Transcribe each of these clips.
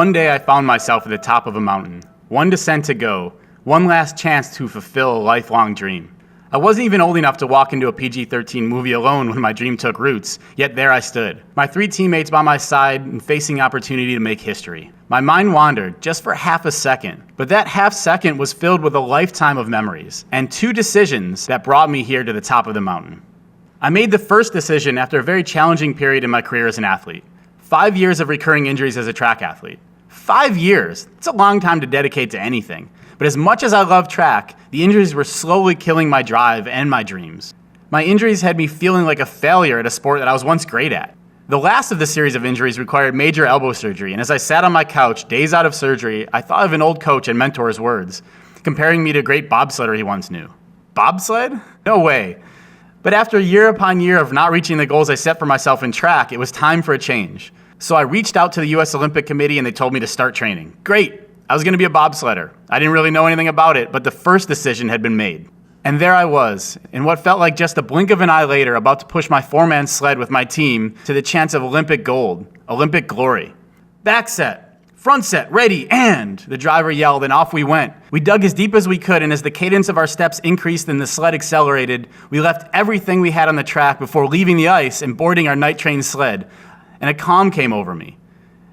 One day I found myself at the top of a mountain. One descent to go. One last chance to fulfill a lifelong dream. I wasn't even old enough to walk into a PG-13 movie alone when my dream took roots, yet there I stood. My 3 teammates by my side and facing opportunity to make history. My mind wandered, just for half a second, but that half second was filled with a lifetime of memories, and 2 decisions that brought me here to the top of the mountain. I made the first decision after a very challenging period in my career as an athlete. 5 years of recurring injuries as a track athlete. 5 years, it's a long time to dedicate to anything. But as much as I love track, the injuries were slowly killing my drive and my dreams. My injuries had me feeling like a failure at a sport that I was once great at. The last of the series of injuries required major elbow surgery, and as I sat on my couch, days out of surgery, I thought of an old coach and mentor's words, comparing me to a great bobsledder he once knew. Bobsled? No way. But after year upon year of not reaching the goals I set for myself in track, it was time for a change. So I reached out to the U.S. Olympic Committee and they told me to start training. Great. I was going to be a bobsledder. I didn't really know anything about it, but the first decision had been made. And there I was, in what felt like just a blink of an eye later, about to push my 4-man sled with my team to the chance of Olympic gold, Olympic glory. Back set, front set, ready, and the driver yelled, and off we went. We dug as deep as we could, and as the cadence of our steps increased and the sled accelerated, we left everything we had on the track before leaving the ice and boarding our night-trained sled. And a calm came over me.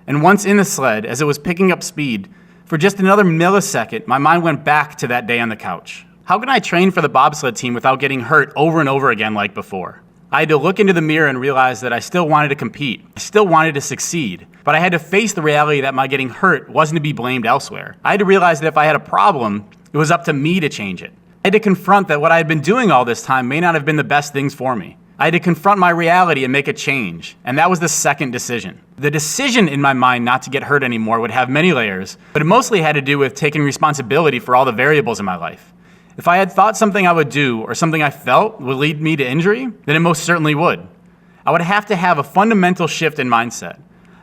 And once in the sled, as it was picking up speed, for just another millisecond, my mind went back to that day on the couch. How can I train for the bobsled team without getting hurt over and over again like before? I had to look into the mirror and realize that I still wanted to compete. I still wanted to succeed. But I had to face the reality that my getting hurt wasn't to be blamed elsewhere. I had to realize that if I had a problem, it was up to me to change it. I had to confront that what I had been doing all this time may not have been the best things for me. I had to confront my reality and make a change, and that was the second decision. The decision in my mind not to get hurt anymore would have many layers, but it mostly had to do with taking responsibility for all the variables in my life. If I had thought something I would do or something I felt would lead me to injury, then it most certainly would. I would have to have a fundamental shift in mindset.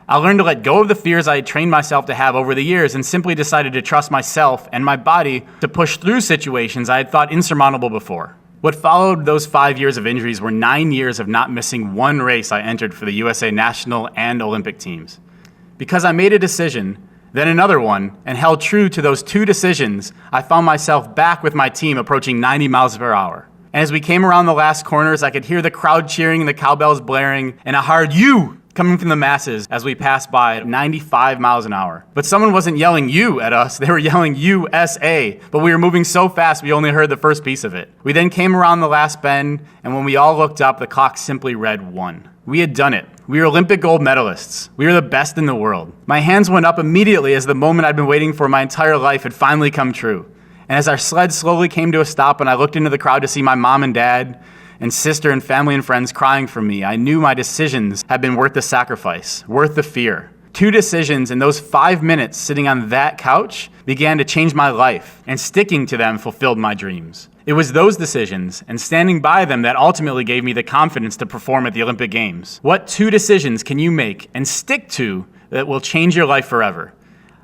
I learned to let go of the fears I had trained myself to have over the years and simply decided to trust myself and my body to push through situations I had thought insurmountable before. What followed those 5 years of injuries were 9 years of not missing one race I entered for the USA national and Olympic teams. Because I made a decision, then another one, and held true to those 2 decisions, I found myself back with my team approaching 90 miles per hour. And as we came around the last corners, I could hear the crowd cheering and the cowbells blaring, and a hard "you" coming from the masses as we passed by at 95 miles an hour. But someone wasn't yelling "you" at us, they were yelling USA, but we were moving so fast we only heard the first piece of it. We then came around the last bend, and when we all looked up, the clock simply read 1. We had done it. We were Olympic gold medalists. We were the best in the world. My hands went up immediately as the moment I'd been waiting for my entire life had finally come true. And as our sled slowly came to a stop and I looked into the crowd to see my mom and dad and sister and family and friends crying for me, I knew my decisions had been worth the sacrifice, worth the fear. 2 decisions in those 5 minutes sitting on that couch began to change my life, and sticking to them fulfilled my dreams. It was those decisions and standing by them that ultimately gave me the confidence to perform at the Olympic Games. What 2 decisions can you make and stick to that will change your life forever?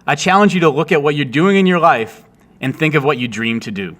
I challenge you to look at what you're doing in your life and think of what you dream to do.